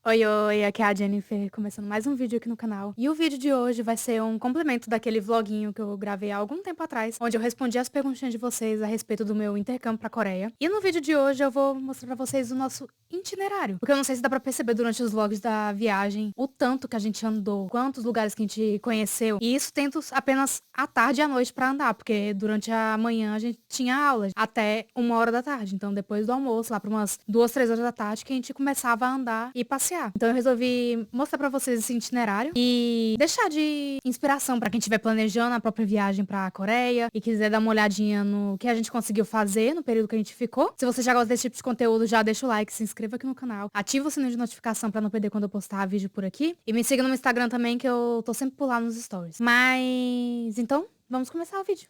Oi, oi, aqui é a Jennifer, começando mais um vídeo aqui no canal. E o vídeo de hoje vai ser um complemento daquele vloguinho que eu gravei há algum tempo atrás, onde eu respondi as perguntinhas de vocês a respeito do meu intercâmbio pra Coreia. E no vídeo de hoje eu vou mostrar pra vocês o nosso itinerário. Porque eu não sei se dá pra perceber durante os vlogs da viagem o tanto que a gente andou, quantos lugares que a gente conheceu. E isso tendo apenas à tarde e à noite pra andar, porque durante a manhã a gente tinha aulas até 1 hora da tarde. Então depois do almoço, lá pra umas 2, 3 horas da tarde, que a gente começava a andar e passear. Então eu resolvi mostrar pra vocês esse itinerário e deixar de inspiração pra quem estiver planejando a própria viagem pra Coreia e quiser dar uma olhadinha no que a gente conseguiu fazer no período que a gente ficou. Se você já gosta desse tipo de conteúdo, já deixa o like, se inscreva aqui no canal, ativa o sininho de notificação pra não perder quando eu postar vídeo por aqui e me siga no Instagram também, que eu tô sempre por lá nos stories. Mas então, vamos começar o vídeo.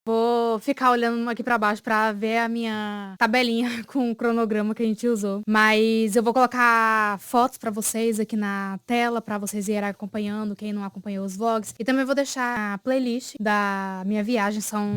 Vou ficar olhando aqui pra baixo pra ver a minha tabelinha com o cronograma que a gente usou. Mas eu vou colocar fotos pra vocês aqui na tela, pra vocês irem acompanhando, quem não acompanhou os vlogs. E também vou deixar a playlist da minha viagem. São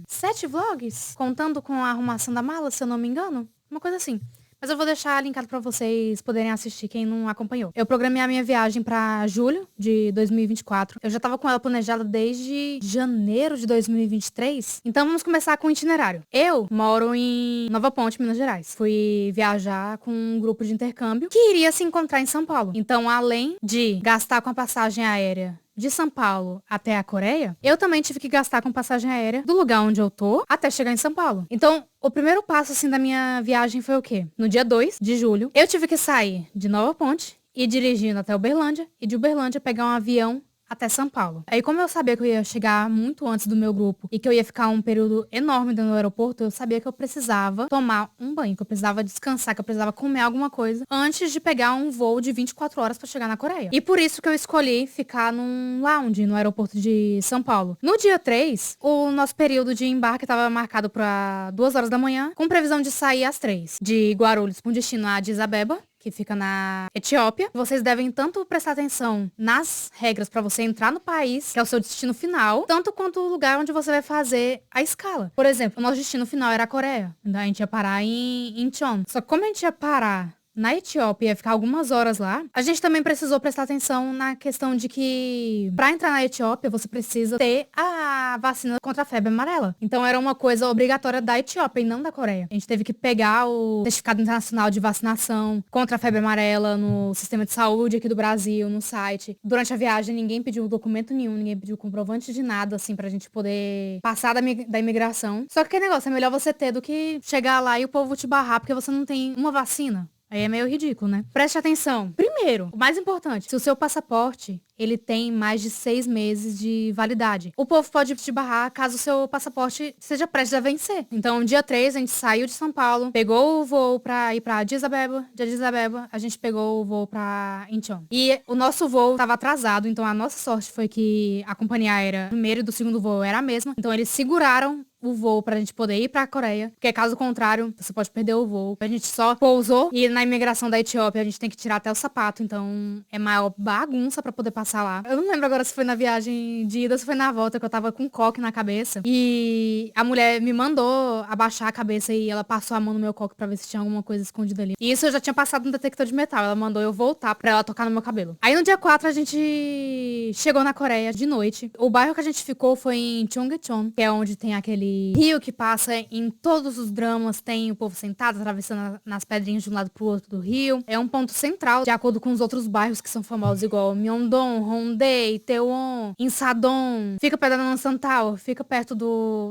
7 vlogs, contando com a arrumação da mala, se eu não me engano. Uma coisa assim. Mas eu vou deixar linkado pra vocês poderem assistir, quem não acompanhou. Eu programei a minha viagem pra julho de 2024. Eu já tava com ela planejada desde janeiro de 2023. Então vamos começar com o itinerário. Eu moro em Nova Ponte, Minas Gerais. Fui viajar com um grupo de intercâmbio que iria se encontrar em São Paulo. Então, além de gastar com a passagem aérea de São Paulo até a Coreia, eu também tive que gastar com passagem aérea do lugar onde eu tô até chegar em São Paulo. Então, o primeiro passo, assim, da minha viagem foi o quê? No dia 2 de julho, eu tive que sair de Nova Ponte e ir dirigindo até Uberlândia e de Uberlândia pegar um avião até São Paulo. Aí, como eu sabia que eu ia chegar muito antes do meu grupo e que eu ia ficar um período enorme dentro do aeroporto, eu sabia que eu precisava tomar um banho, que eu precisava descansar, que eu precisava comer alguma coisa antes de pegar um voo de 24 horas pra chegar na Coreia. E por isso que eu escolhi ficar num lounge no aeroporto de São Paulo. No dia 3, o nosso período de embarque estava marcado para 2 horas da manhã, com previsão de sair às 3, de Guarulhos com destino a Addis Abeba, que fica na Etiópia. Vocês devem tanto prestar atenção nas regras para você entrar no país, que é o seu destino final, tanto quanto o lugar onde você vai fazer a escala. Por exemplo, o nosso destino final era a Coreia. Então a gente ia parar em Incheon. Só que como a gente ia parar na Etiópia, ia ficar algumas horas lá, a gente também precisou prestar atenção na questão de que pra entrar na Etiópia, você precisa ter a vacina contra a febre amarela. Então era uma coisa obrigatória da Etiópia e não da Coreia. A gente teve que pegar o certificado internacional de vacinação contra a febre amarela no sistema de saúde aqui do Brasil, no site. Durante a viagem, ninguém pediu documento nenhum, ninguém pediu comprovante de nada, assim, pra gente poder passar da imigração. Só que aquele negócio, é melhor você ter do que chegar lá e o povo te barrar porque você não tem uma vacina. Aí é meio ridículo, né? Preste atenção. Primeiro, o mais importante, se o seu passaporte, ele tem mais de 6 meses de validade. O povo pode te barrar caso o seu passaporte seja prestes a vencer. Então, dia 3, a gente saiu de São Paulo, pegou o voo pra ir pra Addis Abeba. De Addis Abeba, a gente pegou o voo pra Incheon. E o nosso voo tava atrasado, então a nossa sorte foi que a companhia aérea, do primeiro e do segundo voo, era a mesma. Então, eles seguraram o voo pra gente poder ir pra Coreia, porque caso contrário, você pode perder o voo. A gente só pousou e na imigração da Etiópia a gente tem que tirar até o sapato, então é maior bagunça pra poder passar lá. Eu não lembro agora se foi na viagem de ida ou se foi na volta, que eu tava com um coque na cabeça e a mulher me mandou abaixar a cabeça e ela passou a mão no meu coque pra ver se tinha alguma coisa escondida ali. E isso eu já tinha passado no detector de metal, ela mandou eu voltar pra ela tocar no meu cabelo. Aí no dia 4 a gente chegou na Coreia de noite. O bairro que a gente ficou foi em Cheonggyecheon, que é onde tem aquele rio que passa em todos os dramas, tem o povo sentado, atravessando nas pedrinhas de um lado pro outro do rio. É um ponto central, de acordo com os outros bairros que são famosos, igual Myeongdong, Hongdae, Itaewon, Insadong. Fica perto da Namsan Tower, fica perto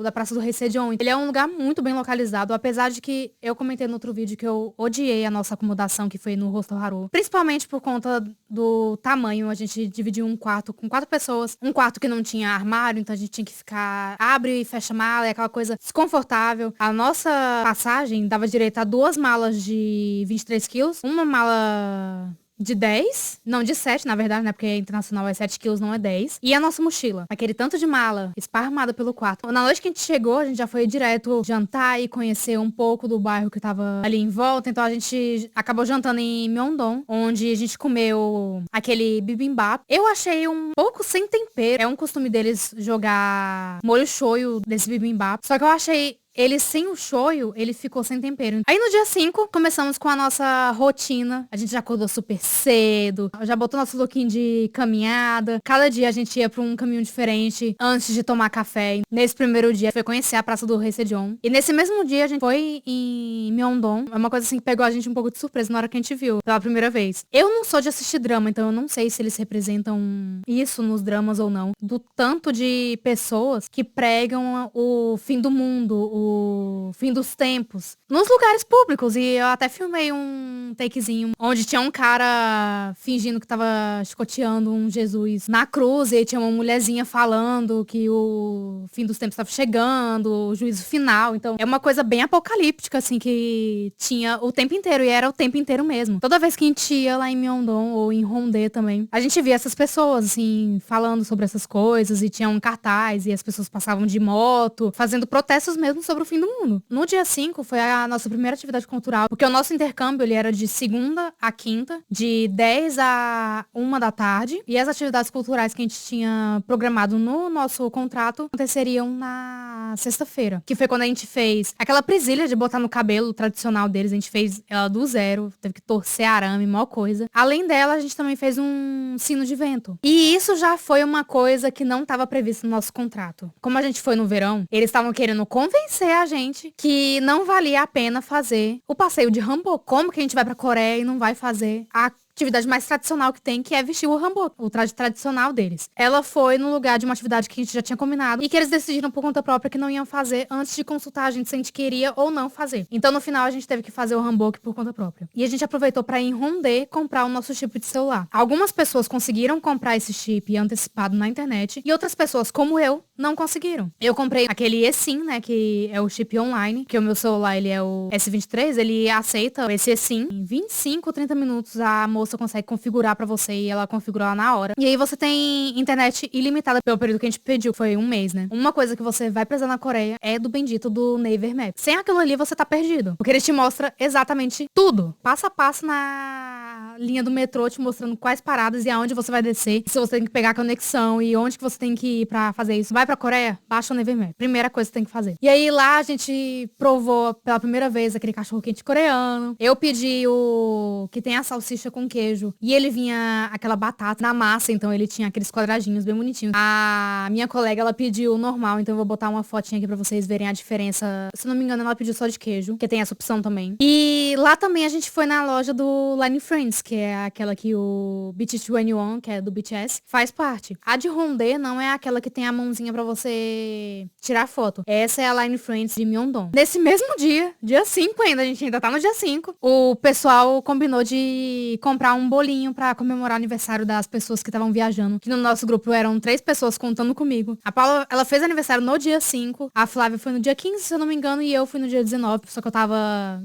da Praça do Rei Sejong. Ele é um lugar muito bem localizado, apesar de que eu comentei no outro vídeo que eu odiei a nossa acomodação, que foi no Hostel Haru. Principalmente por conta do tamanho. A gente dividiu um quarto com 4 pessoas. Um quarto que não tinha armário, então a gente tinha que ficar abre e fecha mala, é aquela coisa desconfortável. A nossa passagem dava direito a 2 malas de 23 quilos, uma mala de 10, não, de 7, na verdade, né? Porque internacional é 7 quilos, não é 10. E a nossa mochila, aquele tanto de mala esparramada pelo quarto. Na noite que a gente chegou, a gente já foi direto jantar e conhecer um pouco do bairro que tava ali em volta. Então a gente acabou jantando em Myeongdong, onde a gente comeu aquele bibimbap. Eu achei um pouco sem tempero. É um costume deles jogar molho shoyu desse bibimbap. Só que eu achei ele sem o shoyu, ele ficou sem tempero. Aí no dia 5, começamos com a nossa rotina. A gente já acordou super cedo, já botou nosso lookinho de caminhada. Cada dia a gente ia pra um caminho diferente antes de tomar café. Nesse primeiro dia foi conhecer a Praça do Rei Sejong. E nesse mesmo dia a gente foi em Myeongdong. É uma coisa assim que pegou a gente um pouco de surpresa na hora que a gente viu pela primeira vez. Eu não sou de assistir drama, então eu não sei se eles representam isso nos dramas ou não. Do tanto de pessoas que pregam o fim do mundo, o fim dos tempos, nos lugares públicos. E eu até filmei um takezinho onde tinha um cara fingindo que tava chicoteando um Jesus na cruz, e tinha uma mulherzinha falando que o fim dos tempos estava chegando, o juízo final. Então é uma coisa bem apocalíptica, assim, que tinha o tempo inteiro, e era o tempo inteiro mesmo. Toda vez que a gente ia lá em Myeongdong ou em Hongdae também, a gente via essas pessoas, assim, falando sobre essas coisas, e tinha um cartaz, e as pessoas passavam de moto, fazendo protestos mesmo sobre o fim do mundo. No dia 5 foi a nossa primeira atividade cultural, porque o nosso intercâmbio, ele era de segunda a quinta, de 10 a 1 da tarde, e as atividades culturais que a gente tinha programado no nosso contrato aconteceriam na sexta-feira, que foi quando a gente fez aquela presilha de botar no cabelo tradicional deles. A gente fez ela do zero, teve que torcer arame, maior coisa. Além dela, a gente também fez um sino de vento. E isso já foi uma coisa que não estava prevista no nosso contrato. Como a gente foi no verão, eles estavam querendo convencer a gente que não valia a pena fazer o passeio de hanbok. Como que a gente vai pra Coreia e não vai fazer a atividade mais tradicional que tem, que é vestir o hanbok, o traje tradicional deles. Ela foi no lugar de uma atividade que a gente já tinha combinado e que eles decidiram por conta própria que não iam fazer antes de consultar a gente se a gente queria ou não fazer. Então no final a gente teve que fazer o hanbok por conta própria. E a gente aproveitou para ir em Hongdae comprar o nosso chip de celular. Algumas pessoas conseguiram comprar esse chip antecipado na internet e outras pessoas, como eu, não conseguiram. Eu comprei aquele eSIM, né, que é o chip online, que o meu celular, ele é o S23, ele aceita esse eSIM. Em 25, 30 minutos a moça consegue configurar pra você, e ela configurou lá na hora. E aí você tem internet ilimitada pelo período que a gente pediu, foi um mês, né? Uma coisa que você vai precisar na Coreia é do bendito do Naver Map. Sem aquilo ali você tá perdido, porque ele te mostra exatamente tudo, passo a passo na linha do metrô, te mostrando quais paradas e aonde você vai descer, se você tem que pegar a conexão e onde que você tem que ir pra fazer isso. Vai pra Coreia? Baixa o Naver Map. Primeira coisa que você tem que fazer. E aí lá a gente provou pela primeira vez aquele cachorro quente coreano. Eu pedi o que tem a salsicha com queijo. E ele vinha aquela batata na massa, então ele tinha aqueles quadradinhos bem bonitinhos. A minha colega, ela pediu o normal, então eu vou botar uma fotinha aqui pra vocês verem a diferença. Se não me engano, ela pediu só de queijo, que tem essa opção também. E lá também a gente foi na loja do Line Friends, que é aquela que o BTS21, que é do BTS, faz parte. A de Hongdae não é aquela que tem a mãozinha pra você tirar foto. Essa é a Line Friends de Myeongdong. Nesse mesmo dia 5 ainda, a gente ainda tá no dia 5, o pessoal combinou de comprar um bolinho pra comemorar o aniversário das pessoas que estavam viajando. Que no nosso grupo eram 3 pessoas contando comigo. A Paula, ela fez aniversário no dia 5, a Flávia foi no dia 15, se eu não me engano, e eu fui no dia 19, só que eu tava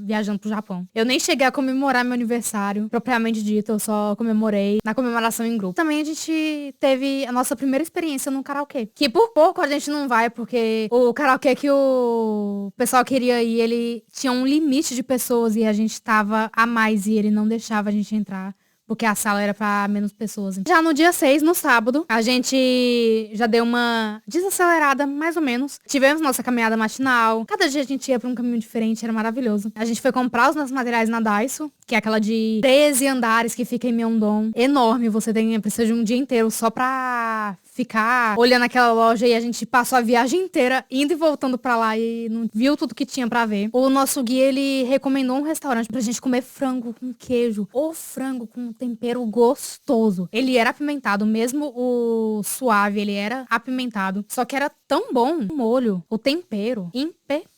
viajando pro Japão. Eu nem cheguei a comemorar meu aniversário, propriamente dito, eu só comemorei na comemoração em grupo. Também a gente teve a nossa primeira experiência no karaokê, que por pouco a gente não vai, porque o karaokê que o pessoal queria ir, ele tinha um limite de pessoas e a gente tava a mais e ele não deixava a gente entrar, porque a sala era pra menos pessoas. Já no dia 6, no sábado, a gente já deu uma desacelerada, mais ou menos. Tivemos nossa caminhada matinal. Cada dia a gente ia pra um caminho diferente, era maravilhoso. A gente foi comprar os nossos materiais na Daiso, que é aquela de 13 andares que fica em Myeongdong. Enorme, você precisa de um dia inteiro só pra ficar olhando aquela loja, e a gente passou a viagem inteira indo e voltando pra lá e não viu tudo que tinha pra ver. O nosso guia, ele recomendou um restaurante pra gente comer frango com queijo, ou frango com tempero gostoso. Ele era apimentado, mesmo o suave, ele era apimentado, só que era tão bom o molho, o tempero, impecável.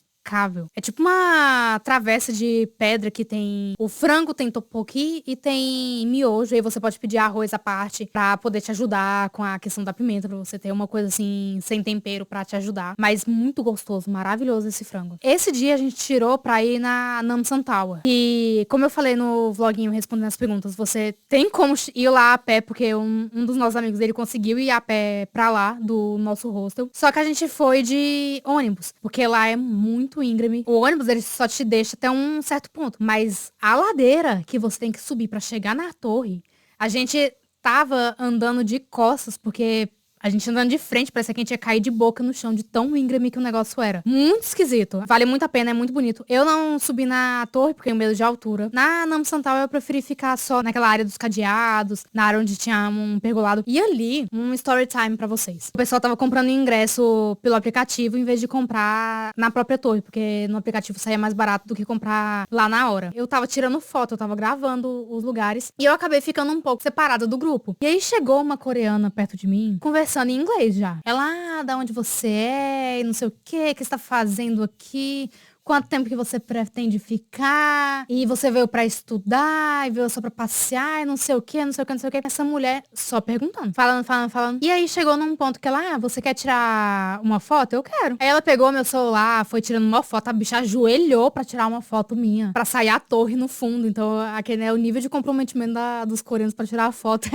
É tipo uma travessa de pedra que tem... O frango tem tteokbokki e tem miojo. Aí você pode pedir arroz à parte pra poder te ajudar com a questão da pimenta, pra você ter uma coisa assim, sem tempero pra te ajudar. Mas muito gostoso, maravilhoso esse frango. Esse dia a gente tirou pra ir na Namsan Tower. E como eu falei no vloguinho respondendo as perguntas, você tem como ir lá a pé, porque um dos nossos amigos, ele conseguiu ir a pé pra lá, do nosso hostel. Só que a gente foi de ônibus, porque lá é muito íngreme. O ônibus, ele só te deixa até um certo ponto. Mas a ladeira que você tem que subir pra chegar na torre, a gente tava andando de costas, porque A gente andando de frente, parecia que a gente ia cair de boca no chão de tão íngreme que o negócio era. Muito esquisito. Vale muito a pena, é muito bonito. Eu não subi na torre porque tenho medo de altura. Na Namsantal eu preferi ficar só naquela área dos cadeados, na área onde tinha um pergolado. E ali, um story time pra vocês. O pessoal tava comprando ingresso pelo aplicativo em vez de comprar na própria torre, porque no aplicativo saía mais barato do que comprar lá na hora. Eu tava tirando foto, eu tava gravando os lugares e eu acabei ficando um pouco separada do grupo. E aí chegou uma coreana perto de mim, conversando em inglês já. Ela, da onde você é, e não sei o que você tá fazendo aqui, quanto tempo que você pretende ficar, e você veio pra estudar, e veio só pra passear, e não sei o que, não sei o que, não sei o que. Essa mulher só perguntando, falando. E aí chegou num ponto que ela, você quer tirar uma foto? Eu quero. Aí ela pegou meu celular, foi tirando uma foto, a bicha ajoelhou pra tirar uma foto minha, pra sair a torre no fundo. Então, aquele é o nível de comprometimento dos coreanos pra tirar a foto.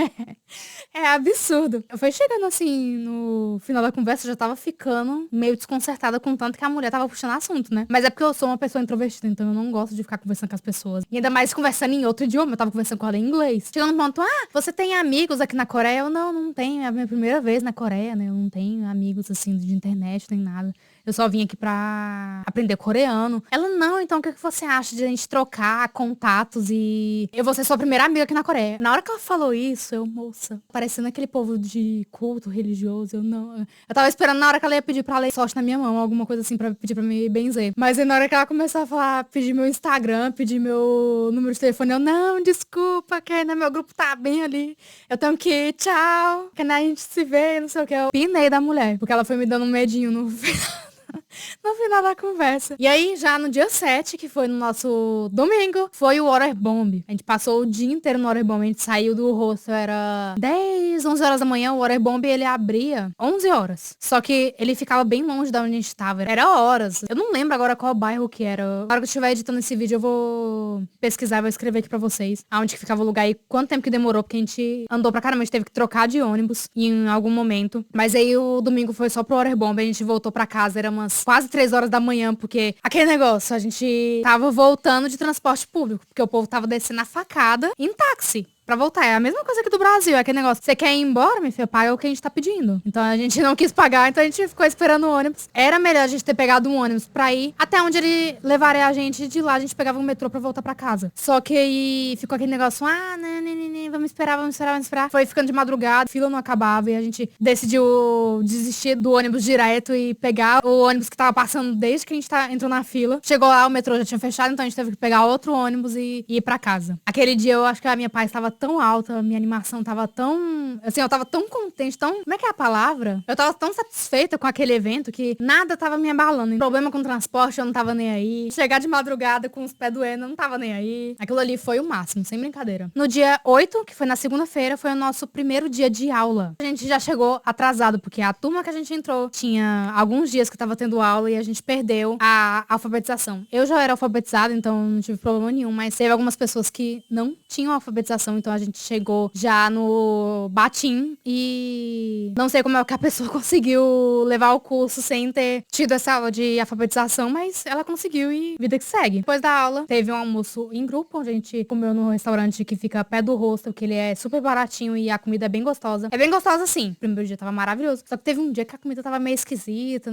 É absurdo. Eu fui chegando assim, no final da conversa, eu já tava ficando meio desconcertada com tanto que a mulher tava puxando assunto, né? Mas é porque eu sou uma pessoa introvertida, então eu não gosto de ficar conversando com as pessoas. E ainda mais conversando em outro idioma, eu tava conversando com ela em inglês. Chegando no ponto, você tem amigos aqui na Coreia? Eu, não tenho, é a minha primeira vez na Coreia, né? Eu não tenho amigos, assim, de internet, nem nada. Eu só vim aqui pra aprender coreano. Ela, não, então o que você acha de a gente trocar contatos e eu vou ser sua primeira amiga aqui na Coreia? Na hora que ela falou isso, moça, parecendo aquele povo de culto religioso, eu não... Eu tava esperando na hora que ela ia pedir pra ler sorte na minha mão, alguma coisa assim, pra pedir pra me benzer. Mas aí na hora que ela começou a falar, pedir meu Instagram, pedir meu número de telefone, eu, não, desculpa, que né, meu grupo tá bem ali. Eu tenho que ir, tchau, que né, a gente se vê, não sei o que. Eu pinei da mulher, porque ela foi me dando um medinho no final da conversa. E aí, já no dia 7, que foi no nosso domingo, foi o Waterbomb. A gente passou o dia inteiro no Waterbomb. A gente saiu do hostel, era 10, 11 horas da manhã. O Waterbomb, ele abria 11 horas. Só que ele ficava bem longe da onde a gente tava. Era horas. Eu não lembro agora qual bairro que era. Na hora que eu estiver editando esse vídeo, eu vou pesquisar, vou escrever aqui pra vocês aonde que ficava o lugar e quanto tempo que demorou, porque a gente andou pra caramba. A gente teve que trocar de ônibus em algum momento. Mas aí o domingo foi só pro Waterbomb. A gente voltou pra casa, era umas quase 3 horas da manhã, porque aquele negócio, a gente tava voltando de transporte público, porque o povo tava descendo a facada em táxi. Pra voltar. É a mesma coisa aqui do Brasil. É aquele negócio. Você quer ir embora, meu filho? Paga o que a gente tá pedindo. Então a gente não quis pagar, então a gente ficou esperando o ônibus. Era melhor a gente ter pegado um ônibus pra ir até onde ele levaria a gente. De lá a gente pegava um metrô pra voltar pra casa. Só que aí ficou aquele negócio. Vamos esperar. Foi ficando de madrugada, a fila não acabava e a gente decidiu desistir do ônibus direto e pegar o ônibus que tava passando desde que a gente entrou na fila. Chegou lá, o metrô já tinha fechado, então a gente teve que pegar outro ônibus e ir pra casa. Aquele dia eu acho que a minha paz estava tão alta, a minha animação tava tão... Assim, eu tava tão contente, tão... Como é que é a palavra? Eu tava tão satisfeita com aquele evento que nada tava me abalando. Problema com o transporte, eu não tava nem aí. Chegar de madrugada com os pés doendo, eu não tava nem aí. Aquilo ali foi o máximo, sem brincadeira. No dia 8, que foi na segunda-feira, foi o nosso primeiro dia de aula. A gente já chegou atrasado, porque a turma que a gente entrou tinha alguns dias que tava tendo aula e a gente perdeu a alfabetização. Eu já era alfabetizada, então não tive problema nenhum, mas teve algumas pessoas que não tinham alfabetização, então a gente chegou já no Batim e não sei como é que a pessoa conseguiu levar o curso sem ter tido essa aula de alfabetização, mas ela conseguiu e vida que segue. Depois da aula, teve um almoço em grupo, onde a gente comeu no restaurante que fica perto do hostel, que ele é super baratinho e a comida é bem gostosa. É bem gostosa, sim. O primeiro dia tava maravilhoso. Só que teve um dia que a comida tava meio esquisita,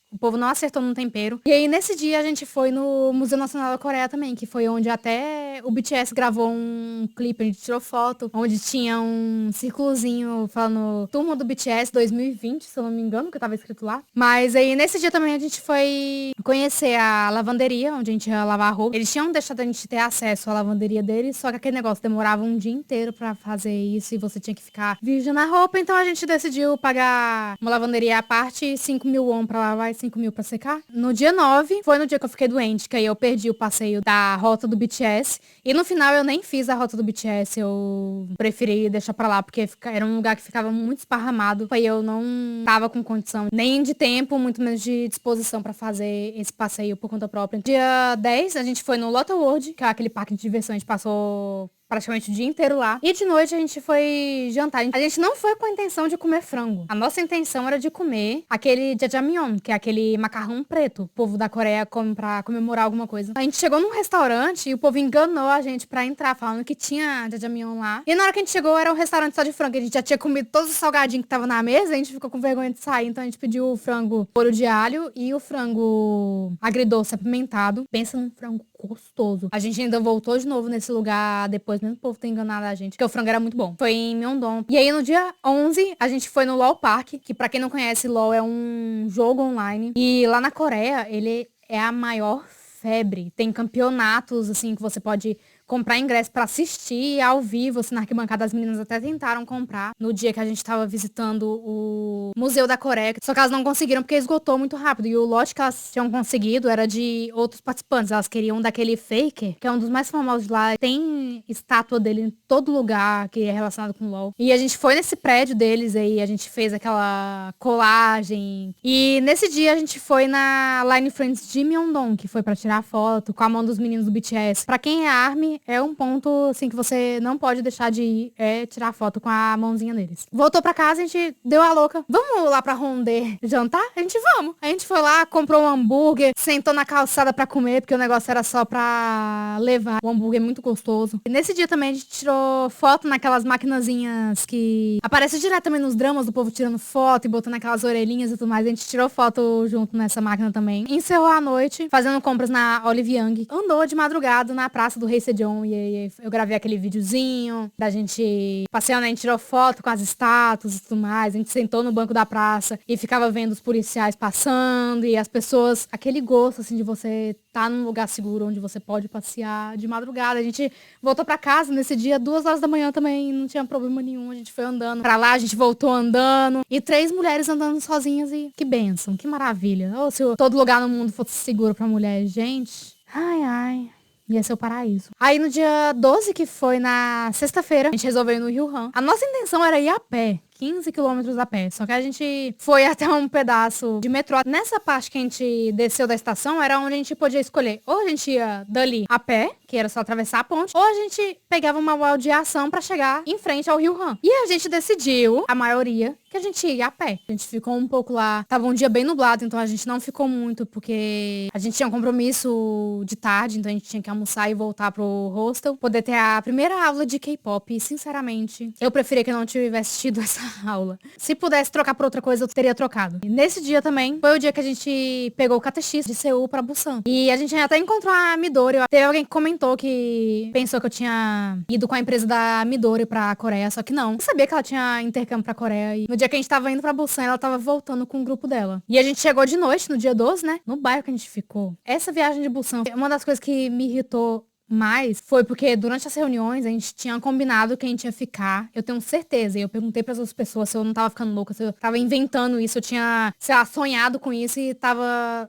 o povo não acertou no tempero. E aí, nesse dia, a gente foi no Museu Nacional da Coreia também, que foi onde até o BTS gravou um clipe, a gente tirou foto, onde tinha um círculozinho falando Turma do BTS 2020, se eu não me engano, que tava escrito lá. Mas aí, nesse dia também, a gente foi conhecer a lavanderia, onde a gente ia lavar a roupa. Eles tinham deixado a gente ter acesso à lavanderia deles, só que aquele negócio demorava um dia inteiro pra fazer isso e você tinha que ficar virgem na roupa, então a gente decidiu pagar uma lavanderia à parte, 5 mil won pra lavar e 5 mil pra secar. No dia 9, foi no dia que eu fiquei doente, que aí eu perdi o passeio da rota do BTS. E no final eu nem fiz a rota do BTS, eu preferi deixar pra lá, porque era um lugar que ficava muito esparramado. Aí eu não tava com condição nem de tempo, muito menos de disposição pra fazer esse passeio por conta própria. Dia 10, a gente foi no Lotte World, que é aquele parque de diversão, a gente passou praticamente o dia inteiro lá. E de noite a gente foi jantar. A gente não foi com a intenção de comer frango. A nossa intenção era de comer aquele jjajangmyeon, que é aquele macarrão preto. O povo da Coreia come pra comemorar alguma coisa. A gente chegou num restaurante e o povo enganou a gente pra entrar, falando que tinha jjajangmyeon lá. E na hora que a gente chegou, era um restaurante só de frango. A gente já tinha comido todos os salgadinhos que tava na mesa, a gente ficou com vergonha de sair. Então a gente pediu o frango molho de alho e o frango agridoce apimentado. Pensa num frango gostoso. A gente ainda voltou de novo nesse lugar depois, mesmo o povo ter enganado a gente, porque o frango era muito bom. Foi em Myeongdong. E aí no dia 11, a gente foi no LoL Park, que pra quem não conhece, LoL é um jogo online. E lá na Coreia, ele é a maior febre. Tem campeonatos, assim, que você pode comprar ingresso pra assistir ao vivo, assim, na arquibancada. As meninas até tentaram comprar no dia que a gente tava visitando o Museu da Coreia, só que elas não conseguiram porque esgotou muito rápido. E o lote que elas tinham conseguido era de outros participantes. Elas queriam daquele Faker, que é um dos mais famosos lá. Tem estátua dele em todo lugar que é relacionado com o LoL. E a gente foi nesse prédio deles aí, a gente fez aquela colagem. E nesse dia a gente foi na Line Friends de Myeongdong, que foi pra tirar foto com a mão dos meninos do BTS. Pra quem é ARMY, é um ponto, assim, que você não pode deixar de ir, é tirar foto com a mãozinha deles. Voltou pra casa, a gente deu a louca. Vamos lá pra Hongdae jantar? A gente vamos. A gente foi lá, comprou um hambúrguer, sentou na calçada pra comer, porque o negócio era só pra levar. O hambúrguer é muito gostoso. E nesse dia também a gente tirou foto naquelas maquinazinhas que aparece direto também nos dramas do povo tirando foto e botando aquelas orelhinhas e tudo mais. A gente tirou foto junto nessa máquina também. Encerrou a noite fazendo compras na Olive Young. Andou de madrugada na praça do Rei Sejong. E aí eu gravei aquele videozinho da gente passeando, a gente tirou foto com as estátuas e tudo mais. A gente sentou no banco da praça e ficava vendo os policiais passando e as pessoas, aquele gosto assim de você estar num lugar seguro onde você pode passear de madrugada. A gente voltou pra casa nesse dia, 2 horas da manhã também, não tinha problema nenhum. A gente foi andando pra lá, a gente voltou andando. E 3 mulheres andando sozinhas e que bênção, que maravilha. Ou se todo lugar no mundo fosse seguro pra mulher, gente. Ai, ai. Ia ser o paraíso. Aí no dia 12, que foi na sexta-feira, a gente resolveu ir no Rio Han. A nossa intenção era ir a pé. 15 quilômetros a pé. Só que a gente foi até um pedaço de metrô. Nessa parte que a gente desceu da estação, era onde a gente podia escolher. Ou a gente ia dali a pé, que era só atravessar a ponte, ou a gente pegava uma baldeação pra chegar em frente ao Rio Han. E a gente decidiu, a maioria, que a gente ia a pé. A gente ficou um pouco lá. Tava um dia bem nublado, então a gente não ficou muito, porque a gente tinha um compromisso de tarde, então a gente tinha que almoçar e voltar pro hostel, poder ter a primeira aula de K-pop. E, sinceramente, eu preferia que eu não tivesse tido essa aula. Se pudesse trocar por outra coisa, eu teria trocado. E nesse dia também, foi o dia que a gente pegou o KTX de Seul pra Busan. E a gente até encontrou a Midori. Teve alguém que comentou que pensou que eu tinha ido com a empresa da Midori pra Coreia, só que não. Eu sabia que ela tinha intercâmbio pra Coreia. E no dia que a gente tava indo pra Busan, ela tava voltando com o grupo dela. E a gente chegou de noite, no dia 12, né? No bairro que a gente ficou. Essa viagem de Busan, uma das coisas que me irritou mais foi porque durante as reuniões a gente tinha combinado que a gente ia ficar. Eu tenho certeza. E eu perguntei para as outras pessoas se eu não tava ficando louca, se eu tava inventando isso, eu tinha, sei lá, sonhado com isso e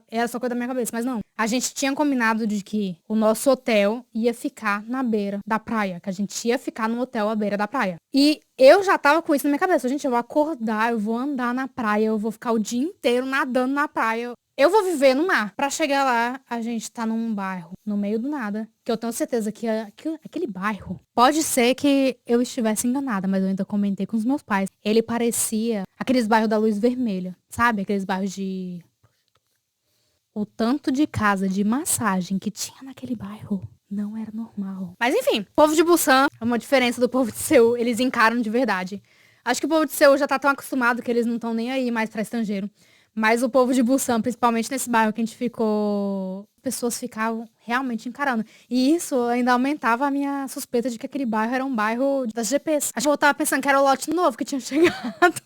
era só coisa da minha cabeça. Mas não. A gente tinha combinado de que o nosso hotel ia ficar na beira da praia. Que a gente ia ficar no hotel à beira da praia. E eu já tava com isso na minha cabeça. Gente, eu vou acordar, eu vou andar na praia, eu vou ficar o dia inteiro nadando na praia. Eu vou viver no mar. Pra chegar lá, a gente tá num bairro, no meio do nada, que eu tenho certeza que aquele bairro, pode ser que eu estivesse enganada, mas eu ainda comentei com os meus pais. Ele parecia aqueles bairros da luz vermelha, sabe? Aqueles bairros de... O tanto de casa de massagem que tinha naquele bairro não era normal. Mas enfim, o povo de Busan é uma diferença do povo de Seul. Eles encaram de verdade. Acho que o povo de Seul já tá tão acostumado que eles não estão nem aí mais pra estrangeiro. Mas o povo de Busan, principalmente nesse bairro que a gente ficou, pessoas ficavam realmente encarando. E isso ainda aumentava a minha suspeita de que aquele bairro era um bairro das GPs. Acho que eu tava pensando que era o lote novo que tinha chegado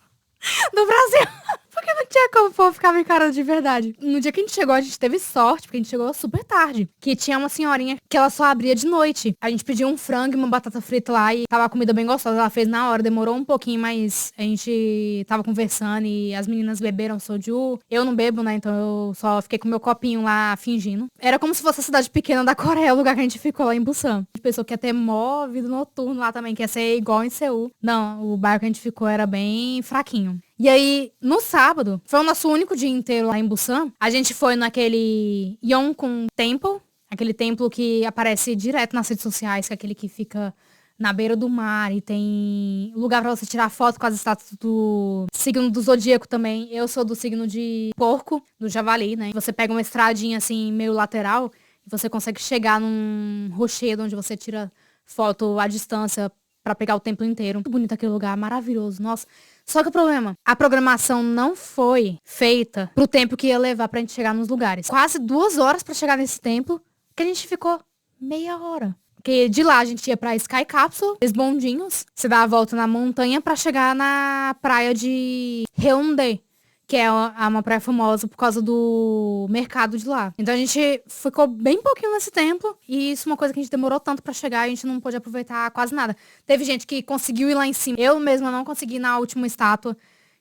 do Brasil. Porque não tinha como o povo ficar me encarando de verdade. No dia que a gente chegou, a gente teve sorte, porque a gente chegou super tarde. Que tinha uma senhorinha que ela só abria de noite. A gente pediu um frango e uma batata frita lá e tava a comida bem gostosa. Ela fez na hora, demorou um pouquinho, mas a gente tava conversando e as meninas beberam soju. Eu não bebo, né? Então eu só fiquei com meu copinho lá fingindo. Era como se fosse a cidade pequena da Coreia, o lugar que a gente ficou lá em Busan. A gente pensou que ia ter mó vida noturno lá também, que ia ser igual em Seul. Não, o bairro que a gente ficou era bem fraquinho. E aí, no sábado, foi o nosso único dia inteiro lá em Busan. A gente foi naquele Yongkong Temple, aquele templo que aparece direto nas redes sociais, que é aquele que fica na beira do mar e tem lugar pra você tirar foto com as estátuas do signo do zodíaco também. Eu sou do signo de porco, do javali, né? Você pega uma estradinha assim, meio lateral, e você consegue chegar num rochedo onde você tira foto à distância pra pegar o templo inteiro. Muito bonito aquele lugar, maravilhoso, nossa. Só que o problema, a programação não foi feita pro tempo que ia levar pra gente chegar nos lugares. Quase 2 horas pra chegar nesse templo, que a gente ficou meia hora. Porque de lá a gente ia pra Sky Capsule, os bondinhos. Você dá a volta na montanha pra chegar na praia de Haeundae, que é uma praia famosa por causa do mercado de lá. Então a gente ficou bem pouquinho nesse templo. E isso é uma coisa que a gente demorou tanto pra chegar e a gente não pôde aproveitar quase nada. Teve gente que conseguiu ir lá em cima. Eu mesma não consegui ir na última estátua,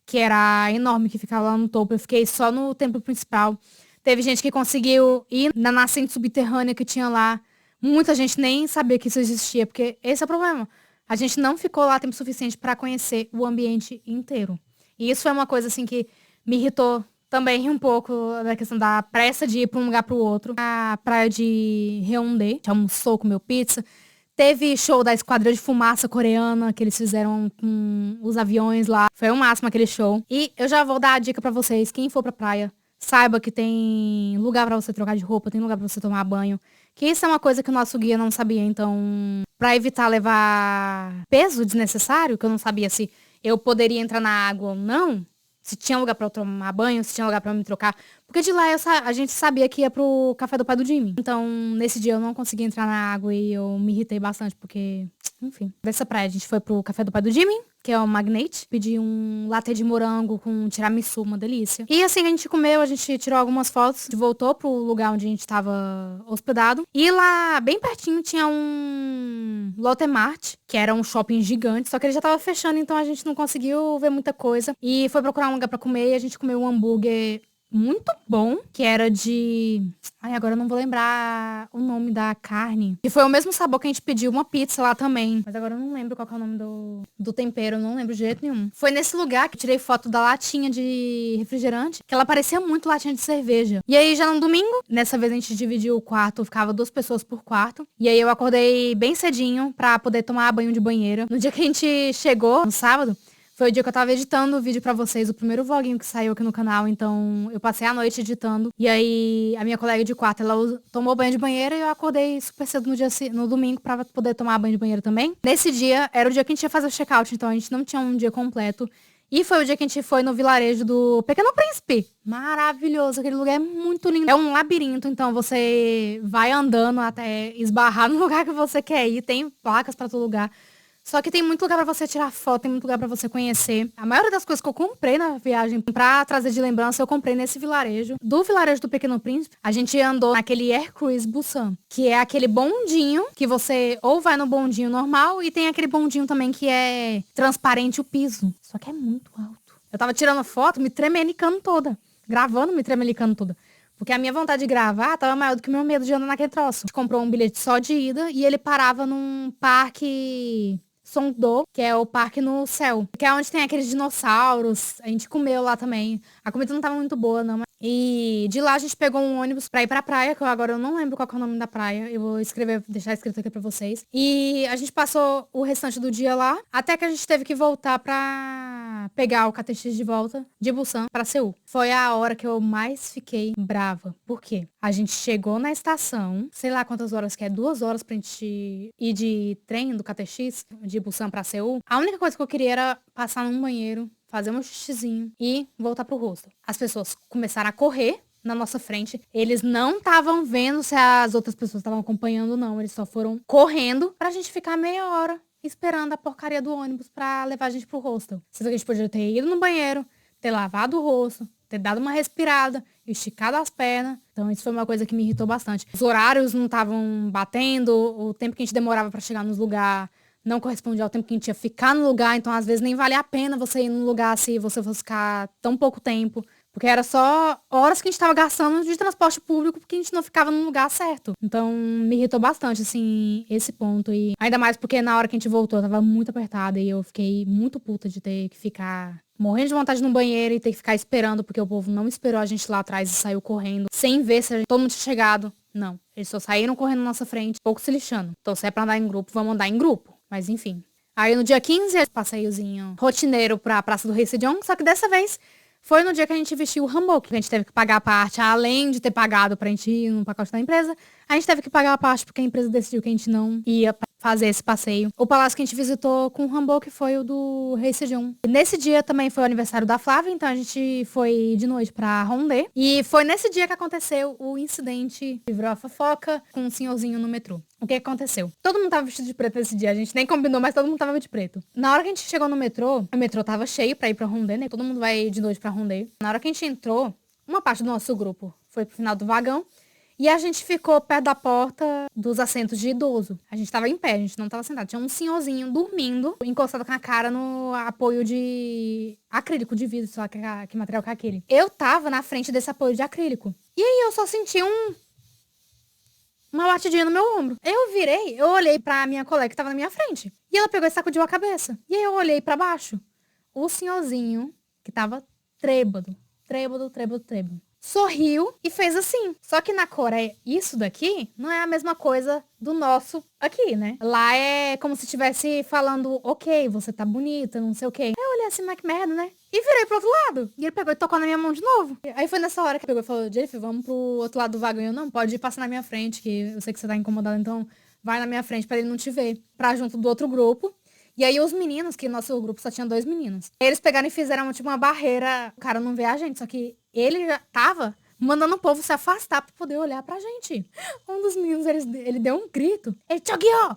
que era enorme, que ficava lá no topo. Eu fiquei só no templo principal. Teve gente que conseguiu ir na nascente subterrânea que tinha lá. Muita gente nem sabia que isso existia, porque esse é o problema. A gente não ficou lá tempo suficiente para conhecer o ambiente inteiro. E isso foi uma coisa assim que me irritou também um pouco da questão da pressa de ir para um lugar para o outro. A praia de Haeundae, a gente almoçou, comeu pizza. Teve show da Esquadrilha de Fumaça coreana, que eles fizeram com os aviões lá. Foi o máximo aquele show. E eu já vou dar a dica para vocês, quem for pra praia, saiba que tem lugar para você trocar de roupa, tem lugar para você tomar banho. Que isso é uma coisa que o nosso guia não sabia, então, pra evitar levar peso desnecessário, que eu não sabia se eu poderia entrar na água ou não, se tinha lugar pra eu tomar banho, se tinha lugar pra eu me trocar. Porque de lá a gente sabia que ia pro café do pai do Jimmy. Então, nesse dia eu não consegui entrar na água e eu me irritei bastante, porque, enfim. Dessa praia a gente foi pro café do pai do Jimmy, que é o Magnate. Pedi um latte de morango com tiramisu, uma delícia. E assim que a gente comeu, a gente tirou algumas fotos, voltou pro lugar onde a gente tava hospedado. E lá, bem pertinho, tinha um Lotte Mart, que era um shopping gigante, só que ele já tava fechando, então a gente não conseguiu ver muita coisa. E foi procurar um lugar pra comer e a gente comeu um hambúrguer muito bom, que era de... Ai, agora eu não vou lembrar o nome da carne. E foi o mesmo sabor que a gente pediu uma pizza lá também. Mas agora eu não lembro qual que é o nome do tempero, eu não lembro de jeito nenhum. Foi nesse lugar que eu tirei foto da latinha de refrigerante, que ela parecia muito latinha de cerveja. E aí já no domingo, nessa vez a gente dividiu o quarto, ficava 2 pessoas por quarto. E aí eu acordei bem cedinho pra poder tomar banho de banheira. No dia que a gente chegou, no sábado, foi o dia que eu tava editando o vídeo pra vocês, o primeiro vloguinho que saiu aqui no canal, então eu passei a noite editando. E aí a minha colega de quarto, ela tomou banho de banheira e eu acordei super cedo no domingo pra poder tomar banho de banheira também. Nesse dia, era o dia que a gente ia fazer o check-out, então a gente não tinha um dia completo. E foi o dia que a gente foi no vilarejo do Pequeno Príncipe. Maravilhoso, aquele lugar é muito lindo. É um labirinto, então você vai andando até esbarrar no lugar que você quer ir. Tem placas pra todo lugar. Só que tem muito lugar pra você tirar foto, tem muito lugar pra você conhecer. A maioria das coisas que eu comprei na viagem pra trazer de lembrança, eu comprei nesse vilarejo. Do vilarejo do Pequeno Príncipe, a gente andou naquele Air Cruise Busan, que é aquele bondinho que você ou vai no bondinho normal e tem aquele bondinho também que é transparente o piso. Só que é muito alto. Eu tava tirando foto, me tremelicando toda. Gravando, me tremelicando toda. Porque a minha vontade de gravar tava maior do que o meu medo de andar naquele troço. A gente comprou um bilhete só de ida e ele parava num parque Songdo, que é o parque no céu. Que é onde tem aqueles dinossauros. A gente comeu lá também. A comida não tava muito boa, não. E de lá a gente pegou um ônibus pra ir pra praia, que agora eu não lembro qual que é o nome da praia. Eu vou deixar escrito aqui pra vocês. E a gente passou o restante do dia lá, até que a gente teve que voltar pra pegar o KTX de volta de Busan pra Seul. Foi a hora que eu mais fiquei brava. Por quê? A gente chegou na estação, sei lá quantas horas que é, 2 horas pra gente ir de trem do KTX, de Busan pra Seul. A única coisa que eu queria era passar num banheiro, fazer um xixizinho e voltar pro rosto. As pessoas começaram a correr na nossa frente. Eles não estavam vendo se as outras pessoas estavam acompanhando ou não. Eles só foram correndo pra gente ficar meia hora esperando a porcaria do ônibus pra levar a gente pro hostel. Sendo que a gente podia ter ido no banheiro, ter lavado o rosto, ter dado uma respirada, esticado as pernas. Então isso foi uma coisa que me irritou bastante. Os horários não estavam batendo, o tempo que a gente demorava pra chegar nos lugares não correspondia ao tempo que a gente ia ficar no lugar, então às vezes nem valia a pena você ir num lugar se você fosse ficar tão pouco tempo. Porque era só horas que a gente tava gastando de transporte público porque a gente não ficava no lugar certo. Então, me irritou bastante, assim, esse ponto. E ainda mais porque na hora que a gente voltou, eu tava muito apertada e eu fiquei muito puta de ter que ficar morrendo de vontade no banheiro e ter que ficar esperando, porque o povo não esperou a gente lá atrás e saiu correndo, sem ver se todo mundo tinha chegado. Não. Eles só saíram correndo na nossa frente, pouco se lixando. Então, se é pra andar em grupo, vamos andar em grupo. Mas enfim. Aí no dia 15, passeiozinho rotineiro pra Praça do Rei Sejong, só que dessa vez foi no dia que a gente vestiu o hanbok, que a gente teve que pagar a parte, além de ter pagado pra gente ir no pacote da empresa, a gente teve que pagar a parte porque a empresa decidiu que a gente não ia fazer esse passeio. O palácio que a gente visitou com o hanbok foi o do Rei Sejong. Nesse dia também foi o aniversário da Flávia, então a gente foi de noite pra Hongdae. E foi nesse dia que aconteceu o incidente que virou a fofoca com um senhorzinho no metrô. O que aconteceu? Todo mundo tava vestido de preto nesse dia. A gente nem combinou, mas todo mundo tava de preto. Na hora que a gente chegou no metrô, o metrô tava cheio pra ir pra Hongdae, né? Todo mundo vai de noite pra Hongdae. Na hora que a gente entrou, uma parte do nosso grupo foi pro final do vagão. E a gente ficou perto da porta dos assentos de idoso. A gente tava em pé, a gente não tava sentado. Tinha um senhorzinho dormindo, encostado com a cara no apoio de acrílico, de vidro, sei lá que material que é aquele. Eu tava na frente desse apoio de acrílico. E aí eu só senti uma batidinha no meu ombro. Eu olhei pra minha colega que tava na minha frente. E ela pegou e sacudiu a cabeça. E aí eu olhei pra baixo. O senhorzinho, que tava trêbado, sorriu e fez assim. Só que na Coreia, isso daqui não é a mesma coisa do nosso aqui, né? Lá é como se estivesse falando, ok, você tá bonita, não sei o quê. Aí eu olhei assim, mas que merda, né? E virei pro outro lado. E ele pegou e tocou na minha mão de novo. Aí foi nessa hora que ele pegou e falou, Jennifer, vamos pro outro lado do vagão. Eu, não, pode passar na minha frente, que eu sei que você tá incomodada, então vai na minha frente pra ele não te ver. Pra junto do outro grupo. E aí os meninos, que nosso grupo só tinha 2 meninos, eles pegaram e fizeram tipo uma barreira, o cara não vê a gente, só que ele já tava mandando o povo se afastar pra poder olhar pra gente. Um dos meninos, ele deu um grito, ele Chogyo!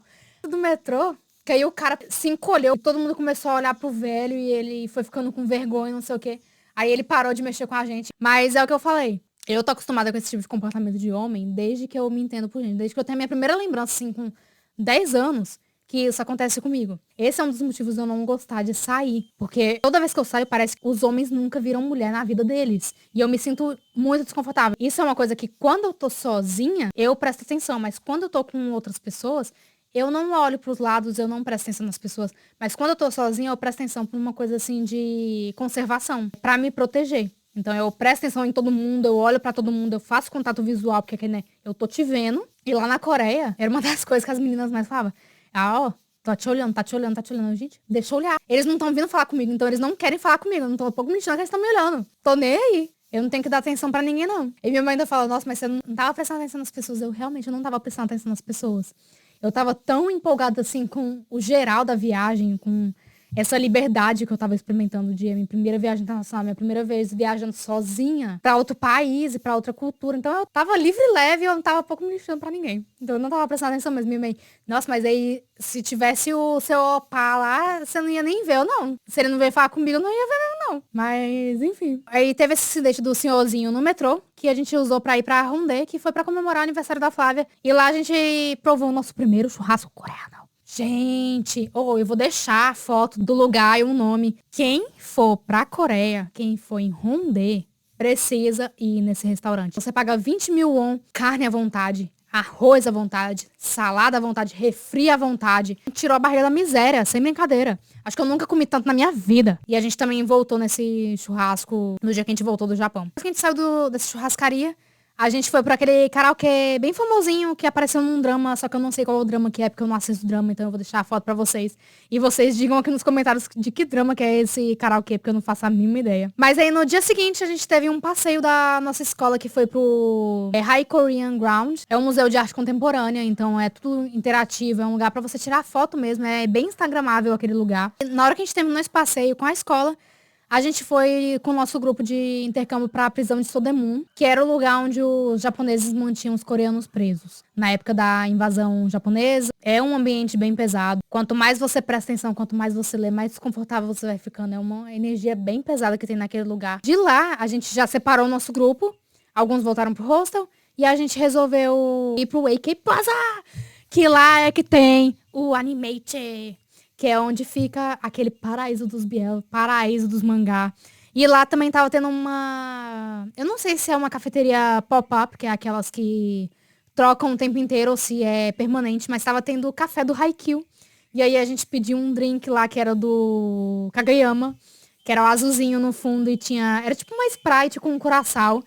Do metrô, que aí o cara se encolheu, todo mundo começou a olhar pro velho e ele foi ficando com vergonha, não sei o quê. Aí ele parou de mexer com a gente. Mas é o que eu falei. Eu tô acostumada com esse tipo de comportamento de homem desde que eu me entendo por gente. Desde que eu tenho a minha primeira lembrança, assim, com 10 anos, que isso acontece comigo. Esse é um dos motivos de eu não gostar de sair. Porque toda vez que eu saio, parece que os homens nunca viram mulher na vida deles. E eu me sinto muito desconfortável. Isso é uma coisa que quando eu tô sozinha, eu presto atenção. Mas quando eu tô com outras pessoas, eu não olho pros lados, eu não presto atenção nas pessoas. Mas quando eu tô sozinha, eu presto atenção por uma coisa assim de conservação. Pra me proteger. Então eu presto atenção em todo mundo, eu olho pra todo mundo, eu faço contato visual, porque né, eu tô te vendo. E lá na Coreia, era uma das coisas que as meninas mais falavam. Ah, ó, tô te olhando, tá te olhando, tá te olhando. Gente, deixa eu olhar. Eles não estão vindo falar comigo, então eles não querem falar comigo. Eu não tô um pouco mentindo que eles estão me olhando. Tô nem aí. Eu não tenho que dar atenção pra ninguém, não. E minha mãe ainda fala, nossa, mas você não tava prestando atenção nas pessoas. Eu realmente não tava prestando atenção nas pessoas. Eu tava tão empolgada, assim, com o geral da viagem, com essa liberdade que eu tava experimentando de minha primeira viagem internacional, minha primeira vez viajando sozinha pra outro país e pra outra cultura. Então eu tava livre e leve e eu não tava pouco me lixando pra ninguém. Então eu não tava prestando atenção mesmo. Minha mãe, nossa, mas aí se tivesse o seu opá lá, você não ia nem ver, eu não. Se ele não veio falar comigo, eu não ia ver mesmo, não. Mas, enfim. Aí teve esse acidente do senhorzinho no metrô, que a gente usou pra ir pra Hongdae, que foi pra comemorar o aniversário da Flávia. E lá a gente provou o nosso primeiro churrasco coreano. Gente, eu vou deixar a foto do lugar e o nome. Quem for pra Coreia, quem for em Hongdae, precisa ir nesse restaurante. Você paga 20 mil won, carne à vontade, arroz à vontade, salada à vontade, refri à vontade. Tirou a barreira da miséria, sem brincadeira. Acho que eu nunca comi tanto na minha vida. E a gente também voltou nesse churrasco no dia que a gente voltou do Japão. Depois que a gente saiu dessa churrascaria, a gente foi pra aquele karaokê bem famosinho que apareceu num drama, só que eu não sei qual é o drama que é, porque eu não assisto drama, então eu vou deixar a foto pra vocês. E vocês digam aqui nos comentários de que drama que é esse karaokê, porque eu não faço a mínima ideia. Mas aí no dia seguinte a gente teve um passeio da nossa escola que foi pro High Korean Ground. É um museu de arte contemporânea, então é tudo interativo, é um lugar pra você tirar foto mesmo, é bem instagramável aquele lugar. E na hora que a gente terminou esse passeio com a escola, a gente foi com o nosso grupo de intercâmbio para a prisão de Sodemun, que era o lugar onde os japoneses mantinham os coreanos presos. Na época da invasão japonesa, é um ambiente bem pesado. Quanto mais você presta atenção, quanto mais você lê, mais desconfortável você vai ficando. É uma energia bem pesada que tem naquele lugar. De lá, a gente já separou o nosso grupo, alguns voltaram pro hostel, e a gente resolveu ir pro Wake Plaza, que lá é que tem o Animate, que é onde fica aquele paraíso dos Biel, paraíso dos mangá. E lá também tava tendo uma... Eu não sei se é uma cafeteria pop-up, que é aquelas que trocam o tempo inteiro ou se é permanente, mas tava tendo o café do Haikyuu. E aí a gente pediu um drink lá que era do Kageyama, que era o azulzinho no fundo e tinha... Era tipo uma Sprite com um curaçao.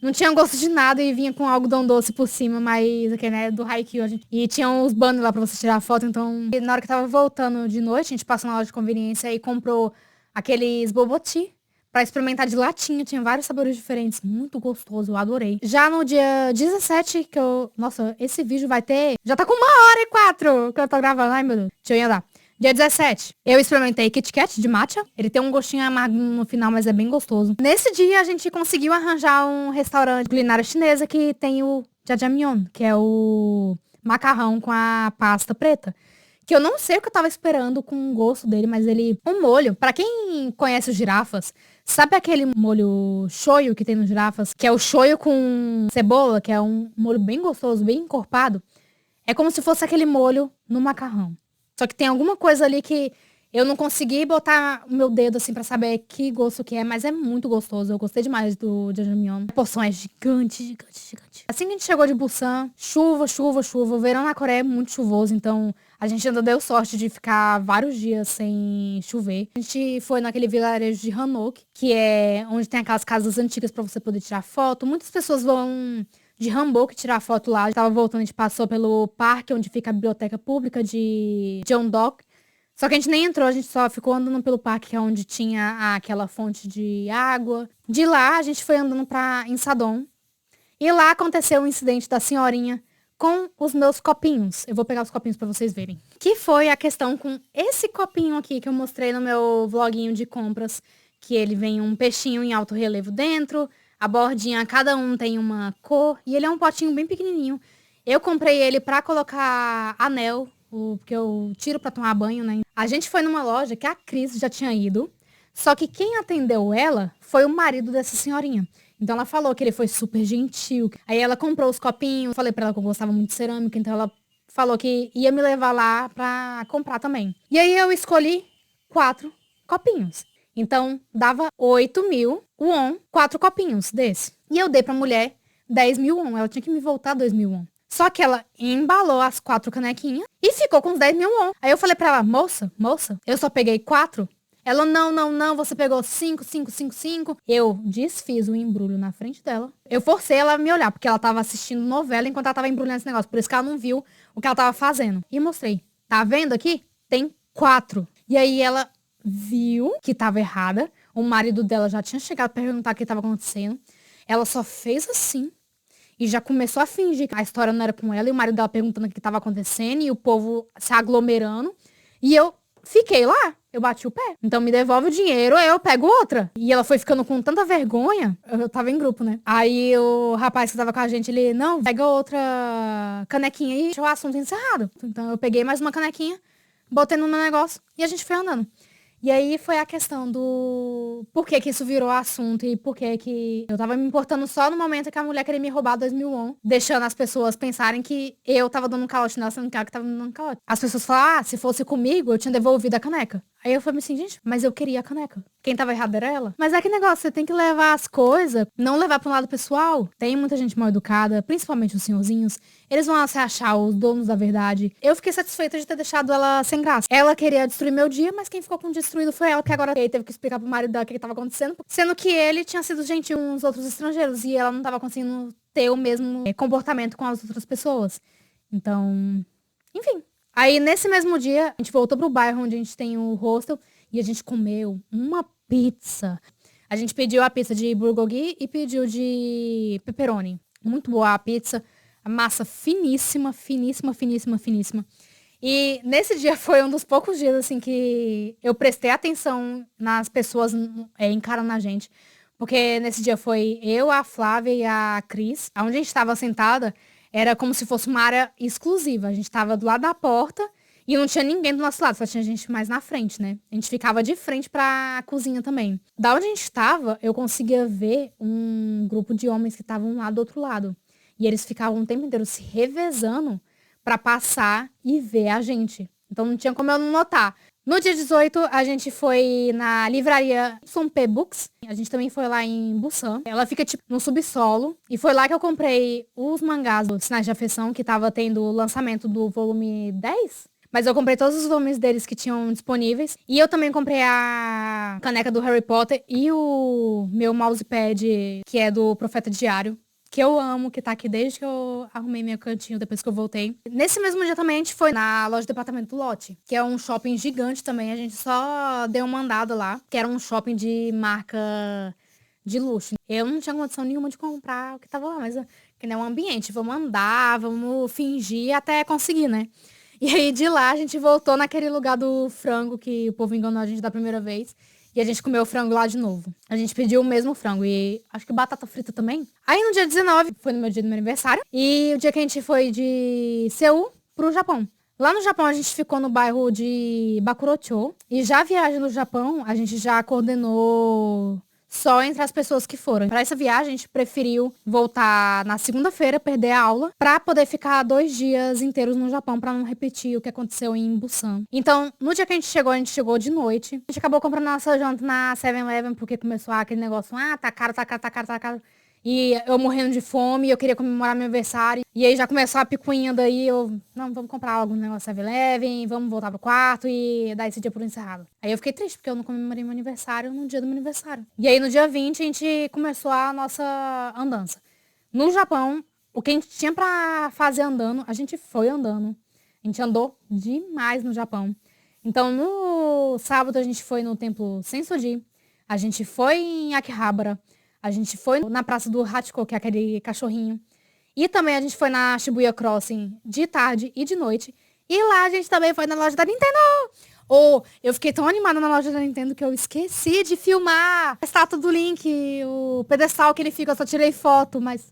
Não tinha gosto de nada e vinha com algodão doce por cima, mas aqui, né, do Haikyuu. E tinha uns banners lá pra você tirar foto, então na hora que tava voltando de noite, a gente passou na loja de conveniência e comprou aqueles boboti pra experimentar de latinha. Tinha vários sabores diferentes, muito gostoso, eu adorei. Já no dia 17, que eu... Nossa, esse vídeo vai ter... Já tá com 1h04 que eu tô gravando, ai meu Deus. Deixa eu ir lá. Dia 17, eu experimentei Kit Kat de matcha. Ele tem um gostinho amargo no final, mas é bem gostoso. Nesse dia, a gente conseguiu arranjar um restaurante de culinária chinesa que tem o jjajangmyeon, que é o macarrão com a pasta preta. Que eu não sei o que eu tava esperando com o gosto dele, mas ele... Um molho, pra quem conhece os girafas, sabe aquele molho shoyu que tem nos girafas? Que é o shoyu com cebola, que é um molho bem gostoso, bem encorpado. É como se fosse aquele molho no macarrão. Só que tem alguma coisa ali que eu não consegui botar o meu dedo assim pra saber que gosto que é, mas é muito gostoso. Eu gostei demais do jjajangmyeon. A porção é gigante, gigante, gigante. Assim que a gente chegou de Busan, chuva, chuva, chuva. O verão na Coreia é muito chuvoso, então a gente ainda deu sorte de ficar vários dias sem chover. A gente foi naquele vilarejo de Hanok, que é onde tem aquelas casas antigas pra você poder tirar foto. Muitas pessoas vão de Hanbok tirar foto lá. Tava voltando, a gente passou pelo parque onde fica a biblioteca pública de Jeongdok. Só que a gente nem entrou, a gente só ficou andando pelo parque, que é onde tinha aquela fonte de água. De lá, a gente foi andando pra Insadong. E lá aconteceu o incidente da senhorinha com os meus copinhos. Eu vou pegar os copinhos pra vocês verem. Que foi a questão com esse copinho aqui que eu mostrei no meu vloguinho de compras. Que ele vem um peixinho em alto relevo dentro. A bordinha, cada um tem uma cor. E ele é um potinho bem pequenininho. Eu comprei ele pra colocar anel, porque eu tiro pra tomar banho, né? A gente foi numa loja que a Cris já tinha ido. Só que quem atendeu ela foi o marido dessa senhorinha. Então ela falou que ele foi super gentil. Aí ela comprou os copinhos. Falei pra ela que eu gostava muito de cerâmica. Então ela falou que ia me levar lá pra comprar também. E aí eu escolhi 4 copinhos. Então, dava 8.000 won, 4 copinhos desse. E eu dei pra mulher 10.000 won. Ela tinha que me voltar 2.000 won. Só que ela embalou as 4 canequinhas e ficou com os 10.000 won. Aí eu falei pra ela, moça, eu só peguei 4? Ela, não, você pegou 5, 5, 5, 5. Eu desfiz o embrulho na frente dela. Eu forcei ela a me olhar, porque ela tava assistindo novela enquanto ela tava embrulhando esse negócio. Por isso que ela não viu o que ela tava fazendo. E mostrei. Tá vendo aqui? Tem 4. E aí ela viu que tava errada. O marido dela já tinha chegado pra perguntar o que tava acontecendo. Ela só fez assim e já começou a fingir que a história não era com ela. E o marido dela perguntando o que tava acontecendo e o povo se aglomerando. E eu fiquei lá. Eu bati o pé. Então me devolve o dinheiro, eu pego outra. E ela foi ficando com tanta vergonha. Eu tava em grupo, né? Aí o rapaz que tava com a gente, ele, não, pega outra canequinha e deixa o assunto encerrado. Então eu peguei mais uma canequinha, botei no meu negócio e a gente foi andando. E aí foi a questão do por que isso virou assunto e por que eu tava me importando só no momento que a mulher queria me roubar 2.000 won, deixando as pessoas pensarem que eu tava dando um calote nela, sendo que ela que tava me dando um calote. As pessoas falaram, se fosse comigo, eu tinha devolvido a caneca. Aí eu falei assim, gente, mas eu queria a caneca. Quem tava errado era ela. Mas é que negócio, você tem que levar as coisas, não levar pra um lado pessoal. Tem muita gente mal educada, principalmente os senhorzinhos. Eles vão se achar os donos da verdade. Eu fiquei satisfeita de ter deixado ela sem graça. Ela queria destruir meu dia, mas quem ficou com o destruído foi ela, que agora teve que explicar pro marido dela o que tava acontecendo. Sendo que ele tinha sido gentil com os outros estrangeiros e ela não tava conseguindo ter o mesmo comportamento com as outras pessoas. Então, enfim. Aí, nesse mesmo dia, a gente voltou pro bairro onde a gente tem o hostel e a gente comeu uma pizza. A gente pediu a pizza de bulgogi e pediu de pepperoni. Muito boa a pizza. A massa finíssima, finíssima, finíssima, finíssima. E nesse dia foi um dos poucos dias, assim, que eu prestei atenção nas pessoas encarando a gente. Porque nesse dia foi eu, a Flávia e a Cris. Onde a gente estava sentada, era como se fosse uma área exclusiva. A gente tava do lado da porta e não tinha ninguém do nosso lado, só tinha gente mais na frente, né? A gente ficava de frente pra cozinha também. Da onde a gente tava, eu conseguia ver um grupo de homens que estavam lá do outro lado. E eles ficavam o tempo inteiro se revezando pra passar e ver a gente. Então não tinha como eu não notar. No dia 18, a gente foi na livraria Sonpe Books. A gente também foi lá em Busan. Ela fica, tipo, no subsolo. E foi lá que eu comprei os mangás do Sinais de Afeição, que tava tendo o lançamento do volume 10. Mas eu comprei todos os volumes deles que tinham disponíveis. E eu também comprei a caneca do Harry Potter e o meu mousepad, que é do Profeta Diário. Que eu amo, que tá aqui desde que eu arrumei meu cantinho, depois que eu voltei. Nesse mesmo dia também a gente foi na loja do departamento do Lotte, que é um shopping gigante também. A gente só deu uma andada lá, que era um shopping de marca de luxo. Eu não tinha condição nenhuma de comprar o que tava lá, mas que nem um ambiente. Vamos andar, vamos fingir até conseguir, né? E aí de lá a gente voltou naquele lugar do frango que o povo enganou a gente da primeira vez. E a gente comeu o frango lá de novo. A gente pediu o mesmo frango e acho que batata frita também. Aí no dia 19, foi no meu dia do meu aniversário. E o dia que a gente foi de Seul pro Japão. Lá no Japão a gente ficou no bairro de Bakurocho. E já a viagem no Japão a gente já coordenou só entre as pessoas que foram. Para essa viagem, a gente preferiu voltar na segunda-feira, perder a aula, para poder ficar 2 dias inteiros no Japão, para não repetir o que aconteceu em Busan. Então, no dia que a gente chegou de noite. A gente acabou comprando nossa janta na 7-Eleven, porque começou aquele negócio, tá caro, tá caro, tá caro, tá caro. E eu morrendo de fome, eu queria comemorar meu aniversário. E aí já começou a picuinha daí, não, vamos comprar algo no negócio 7-Eleven, vamos voltar pro quarto e dar esse dia por encerrado. Aí eu fiquei triste, porque eu não comemorei meu aniversário no dia do meu aniversário. E aí no dia 20 a gente começou a nossa andança. No Japão, o que a gente tinha pra fazer andando, a gente foi andando. A gente andou demais no Japão. Então no sábado a gente foi no templo Sensoji, a gente foi em Akihabara, a gente foi na praça do Hachiko, que é aquele cachorrinho. E também a gente foi na Shibuya Crossing de tarde e de noite. E lá a gente também foi na loja da Nintendo. Eu fiquei tão animada na loja da Nintendo que eu esqueci de filmar a estátua do Link, o pedestal que ele fica, eu só tirei foto, mas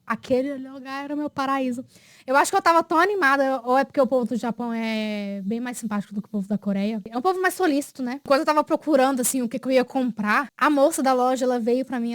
aquele lugar era o meu paraíso. Eu acho que eu tava tão animada, ou é porque o povo do Japão é bem mais simpático do que o povo da Coreia. É um povo mais solícito, né? Quando eu tava procurando, assim, o que eu ia comprar, a moça da loja, ela veio pra mim,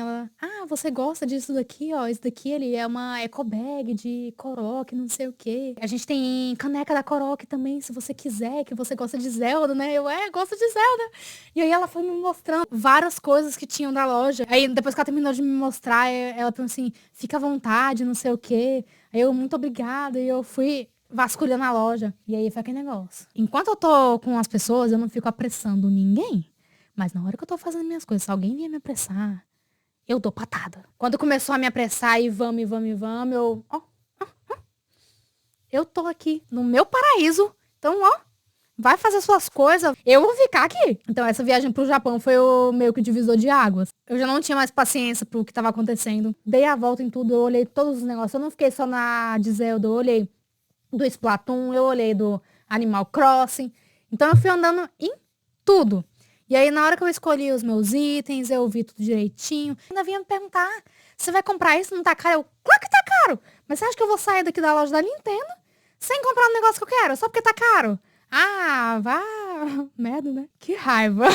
você gosta disso daqui, ó, isso daqui, ele é uma eco bag de Korok, não sei o quê. A gente tem caneca da Korok também, se você quiser, que você gosta de Zelda, né? Gosto de Zelda. E aí ela foi me mostrando várias coisas que tinham da loja. Aí depois que ela terminou de me mostrar, ela falou assim, fica à vontade, não sei o quê. Aí eu, muito obrigada, e eu fui vasculhando a loja. E aí foi aquele negócio. Enquanto eu tô com as pessoas, eu não fico apressando ninguém. Mas na hora que eu tô fazendo minhas coisas, se alguém vier me apressar, eu dou patada. Quando começou a me apressar e vamos, eu tô aqui no meu paraíso. Então, vai fazer suas coisas, eu vou ficar aqui. Então, essa viagem pro Japão foi o meio que divisor de águas. Eu já não tinha mais paciência pro que tava acontecendo. Dei a volta em tudo, eu olhei todos os negócios. Eu não fiquei só na de Zelda, eu olhei do Splatoon, eu olhei do Animal Crossing. Então, eu fui andando em tudo. E aí, na hora que eu escolhi os meus itens, eu vi tudo direitinho. Ainda vinha me perguntar, você vai comprar isso? Não tá caro? Eu, claro que tá caro! Mas você acha que eu vou sair daqui da loja da Nintendo sem comprar um negócio que eu quero? Só porque tá caro? Vá. Merda, né? Que raiva.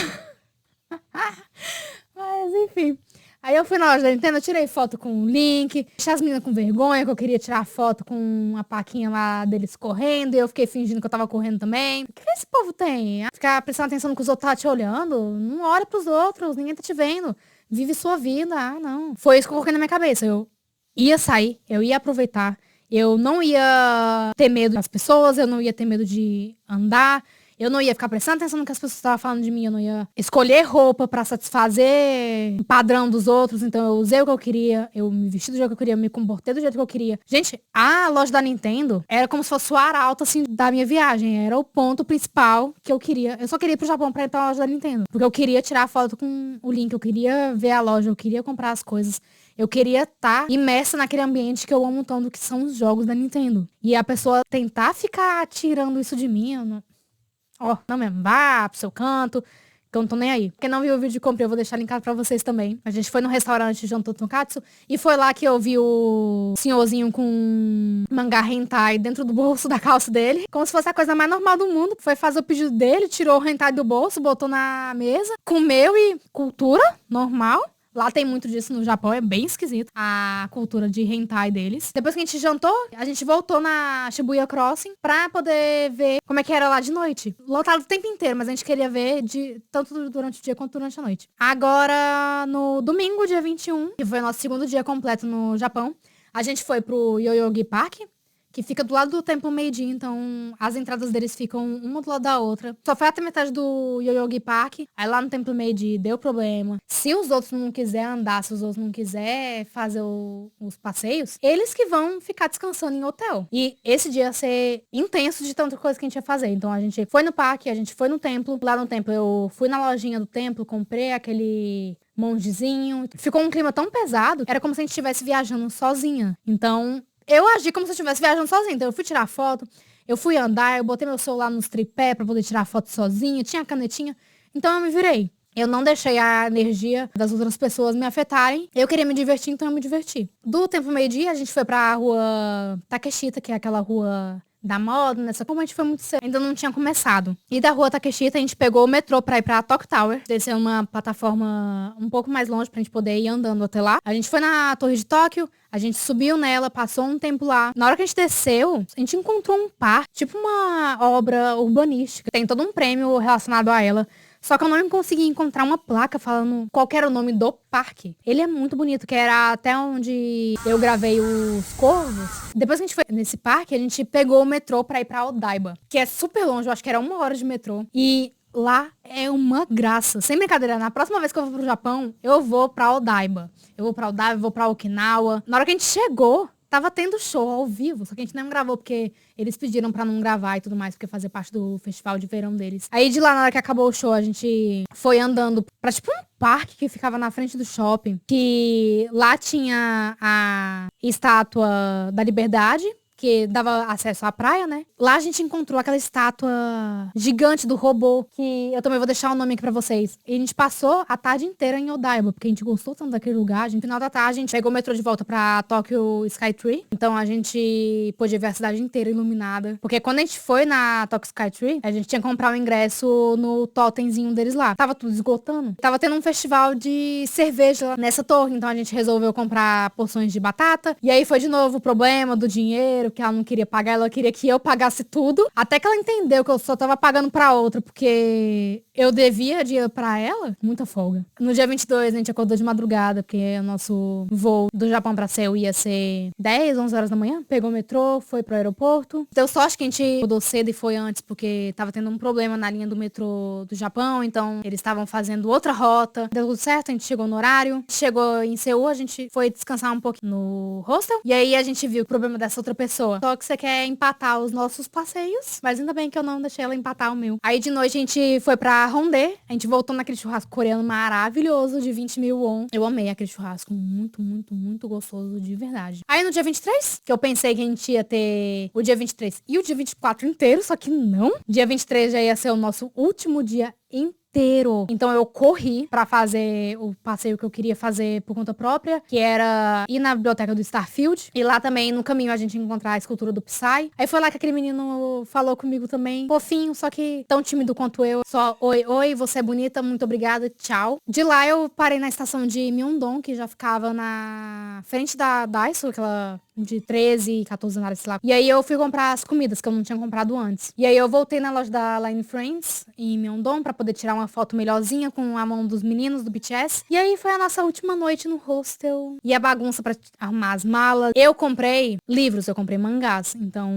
Mas, enfim. Aí eu fui na loja da Nintendo, eu tirei foto com o Link, deixei as meninas com vergonha, que eu queria tirar foto com a plaquinha lá deles correndo, e eu fiquei fingindo que eu tava correndo também. O que esse povo tem? Ficar prestando atenção no que os outros tá te olhando? Não olha pros outros, ninguém tá te vendo. Vive sua vida. Não. Foi isso que eu coloquei na minha cabeça. Eu ia sair, eu ia aproveitar. Eu não ia ter medo das pessoas, eu não ia ter medo de andar, eu não ia ficar prestando atenção no que as pessoas estavam falando de mim, eu não ia escolher roupa pra satisfazer o padrão dos outros, então eu usei o que eu queria, eu me vesti do jeito que eu queria, eu me comportei do jeito que eu queria. Gente, a loja da Nintendo era como se fosse o arauto, assim, da minha viagem, era o ponto principal que eu queria. Eu só queria ir pro Japão pra ir pra loja da Nintendo, porque eu queria tirar foto com o Link, eu queria ver a loja, eu queria comprar as coisas. Eu queria estar imersa naquele ambiente que eu amo tanto, que são os jogos da Nintendo. E a pessoa tentar ficar tirando isso de mim, eu não... não mesmo, vá pro seu canto, que eu não tô nem aí. Quem não viu o vídeo de compra, eu vou deixar linkado pra vocês também. A gente foi no restaurante jantou tonkatsu e foi lá que eu vi o senhorzinho com mangá hentai dentro do bolso da calça dele. Como se fosse a coisa mais normal do mundo. Foi fazer o pedido dele, tirou o hentai do bolso, botou na mesa, comeu e cultura, normal. Lá tem muito disso no Japão, é bem esquisito a cultura de hentai deles. Depois que a gente jantou, a gente voltou na Shibuya Crossing pra poder ver como é que era lá de noite. Lotado o tempo inteiro, mas a gente queria ver tanto durante o dia quanto durante a noite. Agora, no domingo, dia 21, que foi o nosso segundo dia completo no Japão, a gente foi pro Yoyogi Park, que fica do lado do Templo Meiji, então as entradas deles ficam uma do lado da outra. Só foi até metade do Yoyogi Park, aí lá no Templo Meiji deu problema. Se os outros não quiserem andar, se os outros não quiserem fazer os passeios, eles que vão ficar descansando em hotel. E esse dia ia ser intenso de tanta coisa que a gente ia fazer. Então a gente foi no parque, a gente foi no templo. Lá no templo eu fui na lojinha do templo, comprei aquele mongezinho. Ficou um clima tão pesado, era como se a gente estivesse viajando sozinha. Então eu agi como se eu estivesse viajando sozinha. Então eu fui tirar foto, eu fui andar, eu botei meu celular nos tripé pra poder tirar foto sozinha, tinha a canetinha. Então eu me virei. Eu não deixei a energia das outras pessoas me afetarem. Eu queria me divertir, então eu me diverti. Do Templo Meiji, a gente foi pra rua Takeshita, que é aquela rua da moda, nessa. Como a gente foi muito cedo, ainda não tinha começado. E da rua Takeshita, a gente pegou o metrô pra ir pra Tokyo Tower. Desceu uma plataforma um pouco mais longe pra gente poder ir andando até lá. A gente foi na Torre de Tóquio, a gente subiu nela, passou um tempo lá. Na hora que a gente desceu, a gente encontrou um parque, tipo uma obra urbanística. Tem todo um prêmio relacionado a ela. Só que eu não consegui encontrar uma placa falando qual era o nome do parque. Ele é muito bonito, que era até onde eu gravei os corvos. Depois que a gente foi nesse parque, a gente pegou o metrô pra ir pra Odaiba, que é super longe, eu acho que era 1 hora de metrô. E lá é uma graça. Sem brincadeira, na próxima vez que eu vou pro Japão, eu vou pra Odaiba. Eu vou pra Odaiba, eu vou pra Okinawa. Na hora que a gente chegou, tava tendo show ao vivo, só que a gente não gravou porque eles pediram pra não gravar e tudo mais, porque fazia parte do festival de verão deles. Aí de lá, na hora que acabou o show, a gente foi andando pra tipo um parque que ficava na frente do shopping, que lá tinha a estátua da Liberdade, que dava acesso à praia, né? Lá a gente encontrou aquela estátua gigante do robô, que eu também vou deixar o nome aqui pra vocês. E a gente passou a tarde inteira em Odaiba, porque a gente gostou tanto daquele lugar. No final da tarde, a gente pegou o metrô de volta pra Tokyo Skytree. Então a gente pôde ver a cidade inteira iluminada. Porque quando a gente foi na Tokyo Skytree, a gente tinha que comprar o ingresso no totemzinho deles lá. Tava tudo esgotando. Tava tendo um festival de cerveja nessa torre, então a gente resolveu comprar porções de batata. E aí foi de novo o problema do dinheiro, que ela não queria pagar, ela queria que eu pagasse tudo. Até que ela entendeu que eu só tava pagando pra outra, porque eu devia dinheiro pra ela. Muita folga. No dia 22, a gente acordou de madrugada, porque o nosso voo do Japão pra Seul ia ser 10, 11 horas da manhã. Pegou o metrô, foi pro aeroporto. Deu sorte que a gente acordou cedo e foi antes, porque tava tendo um problema na linha do metrô do Japão, então eles estavam fazendo outra rota. Deu tudo certo, a gente chegou no horário. Chegou em Seul, a gente foi descansar um pouquinho no hostel. E aí a gente viu o problema dessa outra pessoa. Só que você quer empatar os nossos passeios, mas ainda bem que eu não deixei ela empatar o meu. Aí de noite a gente foi pra Hongdae, a gente voltou naquele churrasco coreano maravilhoso de 20 mil won. Eu amei aquele churrasco, muito, muito, muito gostoso de verdade. Aí no dia 23, que eu pensei que a gente ia ter o dia 23 e o dia 24 inteiro, só que não. Dia 23 já ia ser o nosso último dia inteiro. Então eu corri pra fazer o passeio que eu queria fazer por conta própria, que era ir na biblioteca do Starfield. E lá também, no caminho, a gente ia encontrar a escultura do Psy. Aí foi lá que aquele menino falou comigo também, fofinho, só que tão tímido quanto eu. Só, oi, oi, você é bonita, muito obrigada, tchau. De lá eu parei na estação de Myeongdong, que já ficava na frente da Daiso, aquela de 13, 14 andares, sei lá. E aí eu fui comprar as comidas que eu não tinha comprado antes. E aí eu voltei na loja da Line Friends, em Myeongdong, pra poder tirar uma foto melhorzinha com a mão dos meninos do BTS. E aí foi a nossa última noite no hostel. E a bagunça pra arrumar as malas. Eu comprei livros, eu comprei mangás. Então,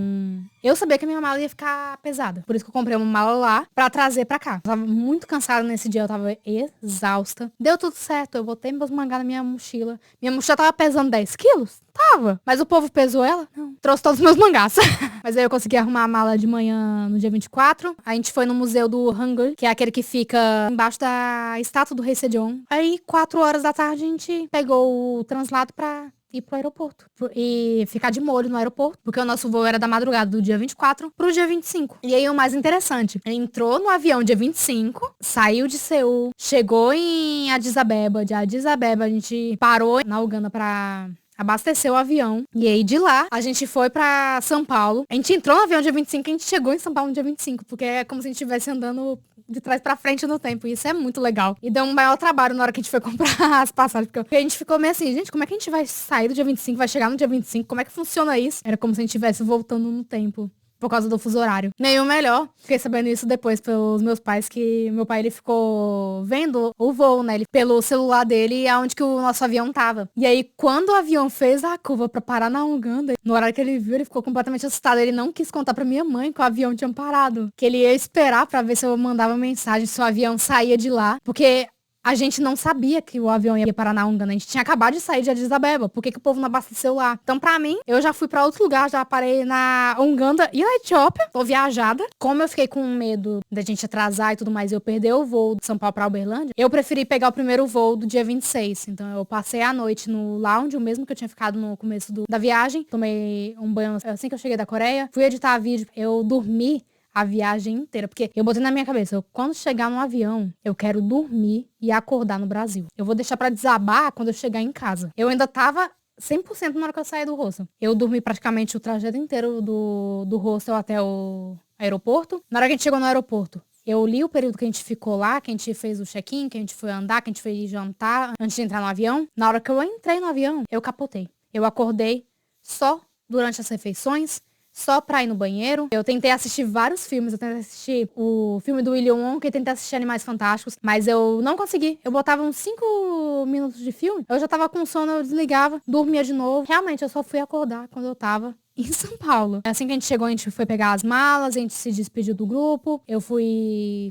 eu sabia que a minha mala ia ficar pesada. Por isso que eu comprei uma mala lá pra trazer pra cá. Eu tava muito cansada nesse dia, eu tava exausta. Deu tudo certo, eu botei meus mangás na minha mochila. Minha mochila tava pesando 10 quilos? Tava. Mas o povo pesou ela? Não. Trouxe todos os meus mangás. Mas aí eu consegui arrumar a mala de manhã no dia 24. A gente foi no museu do Hangul, que é aquele que fica embaixo da estátua do Rei Sejong. Aí, 4 horas da tarde, a gente pegou o translado pra ir pro aeroporto. E ficar de molho no aeroporto, porque o nosso voo era da madrugada do dia 24 pro dia 25. E aí o mais interessante, entrou no avião dia 25, saiu de Seul, chegou em Addis Abeba. De Addis Abeba a gente parou na Uganda pra abasteceu o avião. E aí de lá, a gente foi pra São Paulo. A gente entrou no avião dia 25 e a gente chegou em São Paulo no dia 25. Porque é como se a gente estivesse andando de trás pra frente no tempo. E isso é muito legal. E deu um maior trabalho na hora que a gente foi comprar as passagens. Porque a gente ficou meio assim, gente, como é que a gente vai sair do dia 25, vai chegar no dia 25? Como é que funciona isso? Era como se a gente estivesse voltando no tempo. por causa do fuso horário. Nem o melhor, fiquei sabendo isso depois pelos meus pais, que meu pai, ele ficou vendo o voo, né, ele, pelo celular dele, aonde que o nosso avião tava. E aí, quando o avião fez a curva pra parar na Uganda, no horário que ele viu, ele ficou completamente assustado. Ele não quis contar pra minha mãe que o avião tinha parado, que ele ia esperar pra ver se eu mandava mensagem, se o avião saía de lá, porque a gente não sabia que o avião ia parar na Uganda. A gente tinha acabado de sair de Addis Abeba. Por que que o povo não abasteceu lá? Então, pra mim, eu já fui pra outro lugar, já parei na Uganda e na Etiópia. Tô viajada. Como eu fiquei com medo da gente atrasar e tudo mais, eu perder o voo de São Paulo pra Uberlândia, eu preferi pegar o primeiro voo do dia 26. Então, eu passei a noite no lounge, o mesmo que eu tinha ficado no começo da viagem. Tomei um banho assim que eu cheguei da Coreia. Fui editar vídeo. Eu dormi a viagem inteira, porque eu botei na minha cabeça, quando chegar no avião, eu quero dormir e acordar no Brasil. Eu vou deixar pra desabar quando eu chegar em casa. Eu ainda tava 100% na hora que eu saí do hostel. Eu dormi praticamente o trajeto inteiro do hostel até o aeroporto. Na hora que a gente chegou no aeroporto, eu li o período que a gente ficou lá, que a gente fez o check-in, que a gente foi andar, que a gente foi jantar antes de entrar no avião. Na hora que eu entrei no avião, eu capotei. Eu acordei só durante as refeições, só pra ir no banheiro. Eu tentei assistir vários filmes. Eu tentei assistir o filme do William Wonka e tentei assistir Animais Fantásticos, mas eu não consegui. Eu botava uns 5 minutos de filme, eu já tava com sono, eu desligava, dormia de novo. Realmente, eu só fui acordar quando eu tava em São Paulo. Assim que a gente chegou, a gente foi pegar as malas, a gente se despediu do grupo. Eu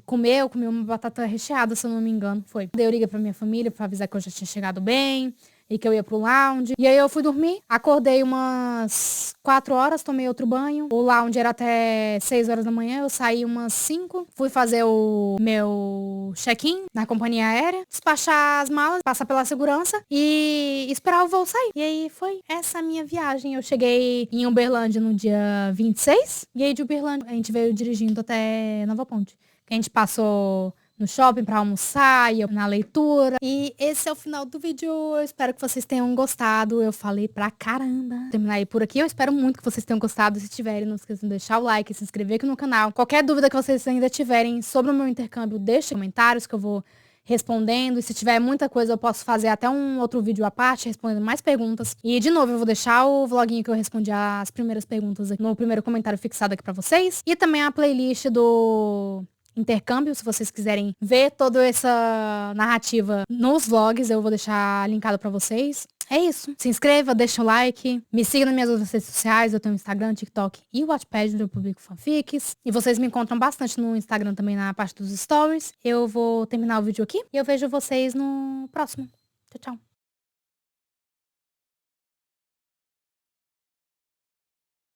comi uma batata recheada, se eu não me engano. Foi. Dei liga pra minha família pra avisar que eu já tinha chegado bem e que eu ia pro lounge. E aí eu fui dormir, acordei umas 4 horas, tomei outro banho. O lounge era até 6 horas da manhã, eu saí umas 5. Fui fazer o meu check-in na companhia aérea, despachar as malas, passar pela segurança e esperar o voo sair. E aí foi essa a minha viagem. Eu cheguei em Uberlândia no dia 26, e aí de Uberlândia a gente veio dirigindo até Nova Ponte. A gente passou no shopping pra almoçar, e na leitura. E esse é o final do vídeo. Eu espero que vocês tenham gostado. Eu falei pra caramba. Vou terminar aí por aqui. Eu espero muito que vocês tenham gostado. Se tiverem, não esqueçam de deixar o like, se inscrever aqui no canal. Qualquer dúvida que vocês ainda tiverem sobre o meu intercâmbio, deixem comentários que eu vou respondendo. E se tiver muita coisa, eu posso fazer até um outro vídeo à parte, respondendo mais perguntas. E, de novo, eu vou deixar o vloguinho que eu respondi as primeiras perguntas aqui no primeiro comentário fixado aqui pra vocês. E também a playlist do intercâmbio, se vocês quiserem ver toda essa narrativa nos vlogs, eu vou deixar linkado pra vocês. É isso. Se inscreva, deixa o like, me siga nas minhas outras redes sociais, eu tenho o Instagram, TikTok e o Wattpad, onde eu publico fanfics. E vocês me encontram bastante no Instagram também, na parte dos stories. Eu vou terminar o vídeo aqui e eu vejo vocês no próximo. Tchau, tchau.